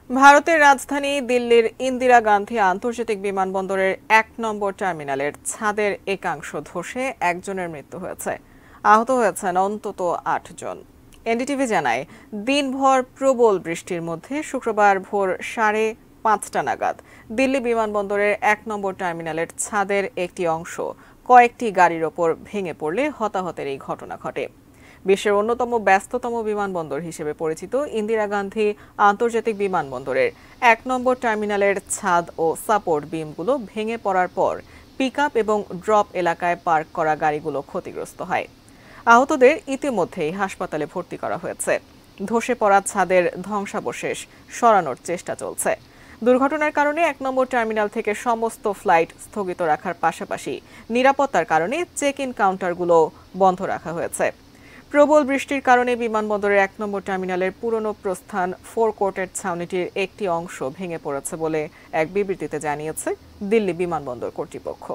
ভারতের রাজধানী দিল্লির ইন্দিরা গান্ধী আন্তর্জাতিক বিমানবন্দরের ১ নম্বর টার্মিনালের ছাদের একাংশ ধসে একজনের মৃত্যু হয়েছে। আহত হয়েছেন অন্তত ৮ জন। এনডিটিভি জানায়, দিনভর প্রবল বৃষ্টির মধ্যে শুক্রবার ভোর ৫:৩০ নাগাদ দিল্লি বিমানবন্দরের ১ নম্বর টার্মিনালের ছাদের একটি অংশ কয়েকটি গাড়ির ওপর ভেঙে পড়লে হতাহতের এই ঘটনা ঘটে। বিশ্বের অন্যতম ব্যস্ততম বিমানবন্দর হিসেবে পরিচিত ইন্দিরা গান্ধী আন্তর্জাতিক বিমানবন্দরের ১ নম্বর টার্মিনালের ছাদ ও সাপোর্ট বিমগুলো ভেঙে পড়ার পর পিকআপ এবং ড্রপ এলাকায় পার্ক করা গাড়িগুলো ক্ষতিগ্রস্ত হয়। আহতদের ইতিমধ্যেই হাসপাতালে ভর্তি করা হয়েছে। ধসে পড়া ছাদের ধ্বংসাবশেষ সরানোর চেষ্টা চলছে। দুর্ঘটনার কারণে ১ নম্বর টার্মিনাল থেকে সমস্ত ফ্লাইট স্থগিত রাখার পাশাপাশি নিরাপত্তার কারণে চেক ইন কাউন্টারগুলো বন্ধ রাখা হয়েছে। প্রবল বৃষ্টির কারণে বিমানবন্দরের ১ নম্বর টার্মিনালের পুরনো প্রস্থান ফোরকোর্টের ছাউনিটির একটি অংশ ভেঙে পড়েছে বলে এক বিবৃতিতে জানিয়েছে দিল্লি বিমানবন্দর কর্তৃপক্ষ।